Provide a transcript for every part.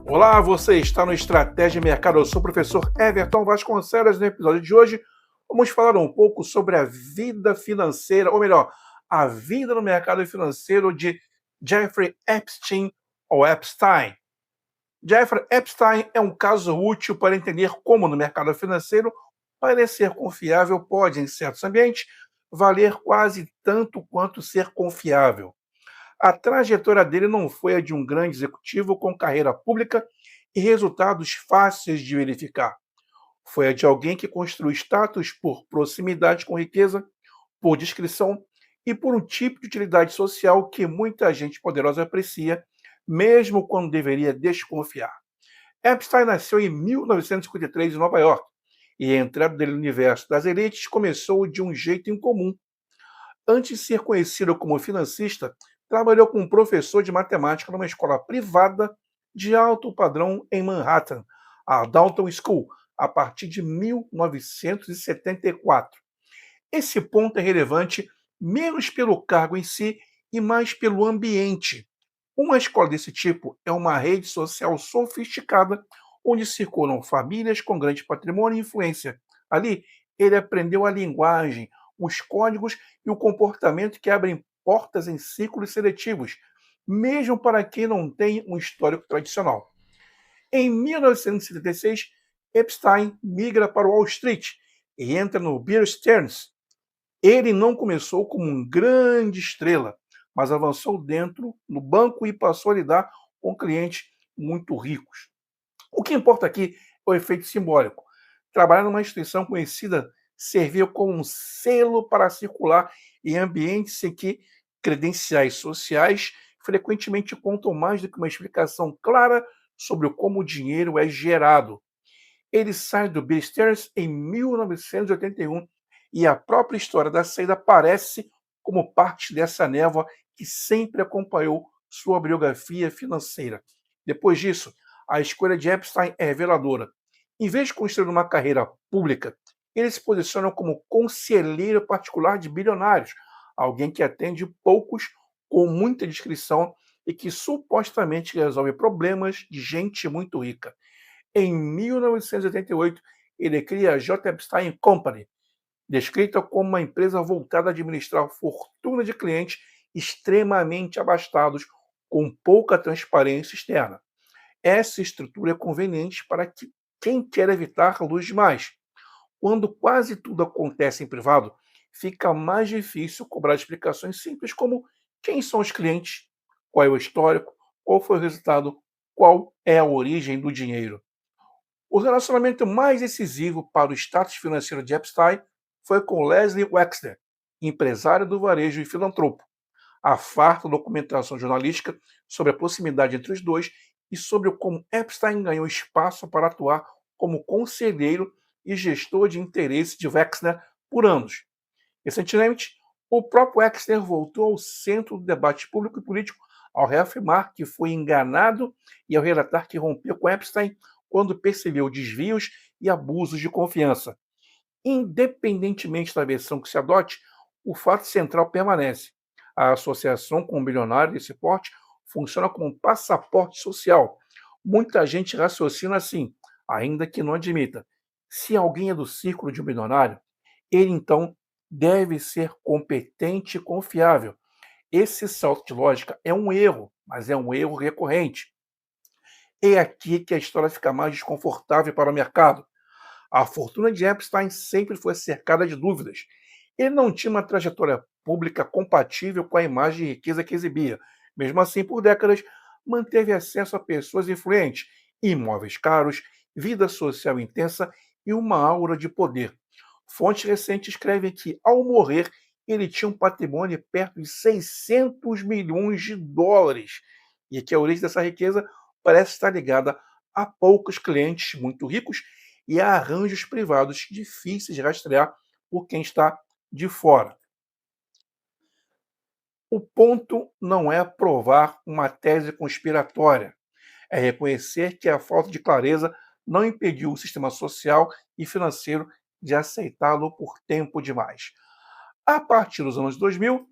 Olá, você está no Estratégia Mercado. Eu sou o professor Everton Vasconcelos. No episódio de hoje, vamos falar um pouco sobre a vida financeira, ou melhor, a vida no mercado financeiro de Jeffrey Epstein ou Epstein. Jeffrey Epstein é um caso útil para entender como no mercado financeiro parecer confiável pode, em certos ambientes, valer quase tanto quanto ser confiável. A trajetória dele não foi a de um grande executivo com carreira pública e resultados fáceis de verificar. Foi a de alguém que construiu status por proximidade com riqueza, por discrição e por um tipo de utilidade social que muita gente poderosa aprecia, mesmo quando deveria desconfiar. Epstein nasceu em 1953 em Nova York e a entrada dele no universo das elites começou de um jeito incomum. Antes de ser conhecido como financista, trabalhou como professor de matemática numa escola privada de alto padrão em Manhattan, a Downton School, a partir de 1974. Esse ponto é relevante menos pelo cargo em si e mais pelo ambiente. Uma escola desse tipo é uma rede social sofisticada onde circulam famílias com grande patrimônio e influência. Ali, ele aprendeu a linguagem, os códigos e o comportamento que abrem portas em ciclos seletivos, mesmo para quem não tem um histórico tradicional. Em 1976, Epstein migra para Wall Street e entra no Bear Stearns. Ele não começou como um grande estrela, mas avançou dentro no banco e passou a lidar com clientes muito ricos. O que importa aqui é o efeito simbólico. Trabalhar numa instituição conhecida serviu como um selo para circular em ambientes em que credenciais sociais frequentemente contam mais do que uma explicação clara sobre como o dinheiro é gerado. Ele sai do Bear Stearns em 1981 e a própria história da saída aparece como parte dessa névoa que sempre acompanhou sua biografia financeira. Depois disso, a escolha de Epstein é reveladora. Em vez de construir uma carreira pública, ele se posiciona como conselheiro particular de bilionários, alguém que atende poucos com muita discrição e que supostamente resolve problemas de gente muito rica. Em 1988, ele cria a J. Epstein Company, descrita como uma empresa voltada a administrar fortuna de clientes extremamente abastados, com pouca transparência externa. Essa estrutura é conveniente para quem quer evitar luz demais. Quando quase tudo acontece em privado, fica mais difícil cobrar explicações simples como quem são os clientes, qual é o histórico, qual foi o resultado, qual é a origem do dinheiro. O relacionamento mais decisivo para o status financeiro de Epstein foi com Leslie Wexner, empresário do varejo e filantropo. A farta documentação jornalística sobre a proximidade entre os dois e sobre como Epstein ganhou espaço para atuar como conselheiro e gestor de interesse de Wexner por anos. Recentemente, o próprio Wexner voltou ao centro do debate público e político ao reafirmar que foi enganado e ao relatar que rompeu com Epstein quando percebeu desvios e abusos de confiança. Independentemente da versão que se adote, o fato central permanece. A associação com um bilionário desse porte funciona como um passaporte social. Muita gente raciocina assim, ainda que não admita. Se alguém é do círculo de um bilionário, ele então deve ser competente e confiável. Esse salto de lógica é um erro, mas é um erro recorrente. É aqui que a história fica mais desconfortável para o mercado. A fortuna de Epstein sempre foi cercada de dúvidas. Ele não tinha uma trajetória pública compatível com a imagem de riqueza que exibia. Mesmo assim, por décadas, manteve acesso a pessoas influentes, imóveis caros, vida social intensa e uma aura de poder. Fontes recentes escrevem que, ao morrer, ele tinha um patrimônio perto de 600 milhões de dólares e que a origem dessa riqueza parece estar ligada a poucos clientes muito ricos e a arranjos privados difíceis de rastrear por quem está de fora. O ponto não é provar uma tese conspiratória, é reconhecer que a falta de clareza não impediu o sistema social e financeiro de aceitá-lo por tempo demais. A partir dos anos 2000,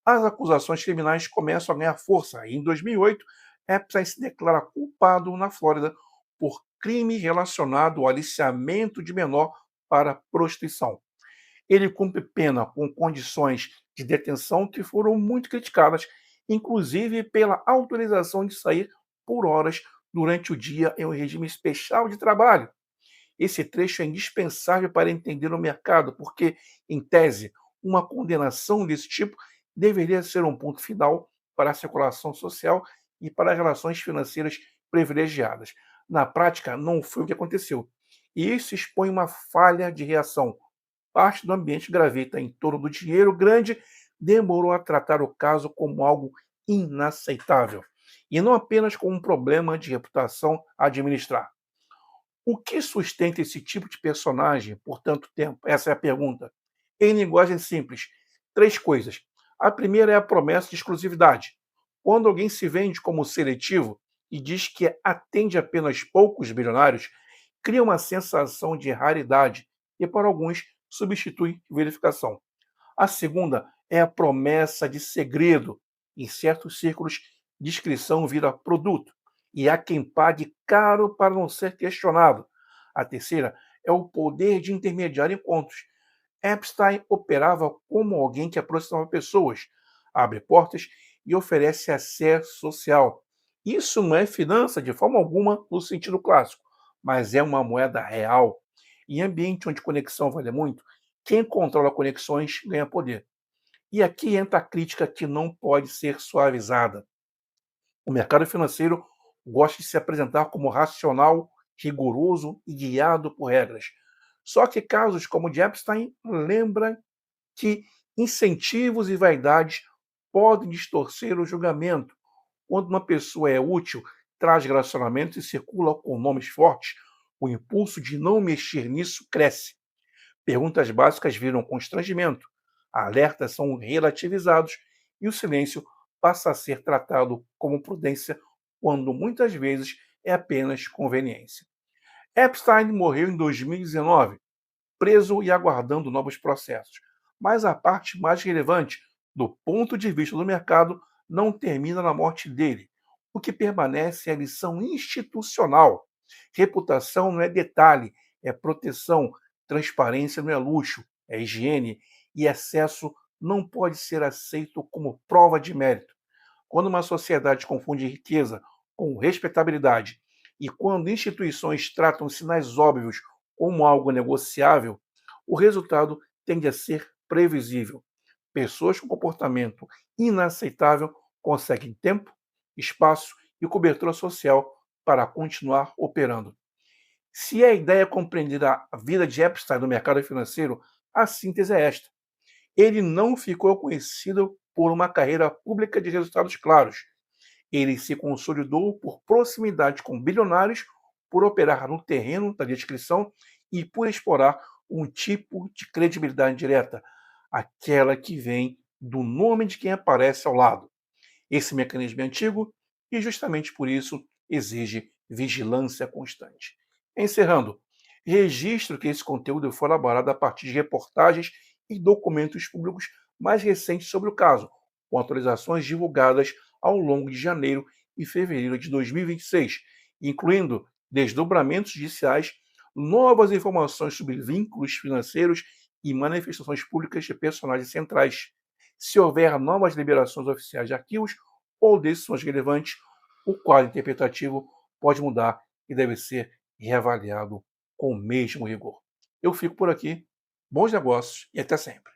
as acusações criminais começam a ganhar força. Em 2008, Epstein se declara culpado na Flórida por crime relacionado ao aliciamento de menor para prostituição. Ele cumpre pena com condições de detenção que foram muito criticadas, inclusive pela autorização de sair por horas durante o dia em um regime especial de trabalho. Esse trecho é indispensável para entender o mercado, porque, em tese, uma condenação desse tipo deveria ser um ponto final para a circulação social e para as relações financeiras privilegiadas. Na prática, não foi o que aconteceu. E isso expõe uma falha de reação. Parte do ambiente gravita em torno do dinheiro grande, demorou a tratar o caso como algo inaceitável, e não apenas como um problema de reputação a administrar. O que sustenta esse tipo de personagem por tanto tempo? Essa é a pergunta. Em linguagem simples, três coisas. A primeira é a promessa de exclusividade. Quando alguém se vende como seletivo e diz que atende apenas poucos bilionários, cria uma sensação de raridade e, para alguns, substitui verificação. A segunda é a promessa de segredo. Em certos círculos, discrição vira produto, e há quem pague caro para não ser questionado. A terceira é o poder de intermediar encontros. Epstein operava como alguém que aproximava pessoas, abre portas e oferece acesso social. Isso não é finança de forma alguma no sentido clássico, mas é uma moeda real. Em ambiente onde conexão vale muito, quem controla conexões ganha poder. E aqui entra a crítica que não pode ser suavizada. O mercado financeiro gosta de se apresentar como racional, rigoroso e guiado por regras. Só que casos como o de Epstein lembram que incentivos e vaidades podem distorcer o julgamento. Quando uma pessoa é útil, traz relacionamentos e circula com nomes fortes, o impulso de não mexer nisso cresce. Perguntas básicas viram constrangimento, alertas são relativizados e o silêncio passa a ser tratado como prudência, quando muitas vezes é apenas conveniência. Epstein morreu em 2019, preso e aguardando novos processos. Mas a parte mais relevante, do ponto de vista do mercado, não termina na morte dele. O que permanece é a lição institucional. Reputação não é detalhe, é proteção. Transparência não é luxo, é higiene. E excesso não pode ser aceito como prova de mérito. Quando uma sociedade confunde riqueza com respeitabilidade e quando instituições tratam sinais óbvios como algo negociável, o resultado tende a ser previsível. Pessoas com comportamento inaceitável conseguem tempo, espaço e cobertura social para continuar operando. Se a ideia é compreender a vida de Epstein no mercado financeiro, a síntese é esta. Ele não ficou conhecido por uma carreira pública de resultados claros. Ele se consolidou por proximidade com bilionários, por operar no terreno da descrição e por explorar um tipo de credibilidade direta, aquela que vem do nome de quem aparece ao lado. Esse mecanismo é antigo e, justamente por isso, exige vigilância constante. Encerrando, registro que esse conteúdo foi elaborado a partir de reportagens e documentos públicos mais recentes sobre o caso, com atualizações divulgadas ao longo de janeiro e fevereiro de 2026, incluindo desdobramentos judiciais, novas informações sobre vínculos financeiros e manifestações públicas de personagens centrais. Se houver novas liberações oficiais de arquivos ou decisões relevantes, o quadro interpretativo pode mudar e deve ser reavaliado com o mesmo rigor. Eu fico por aqui, bons negócios e até sempre.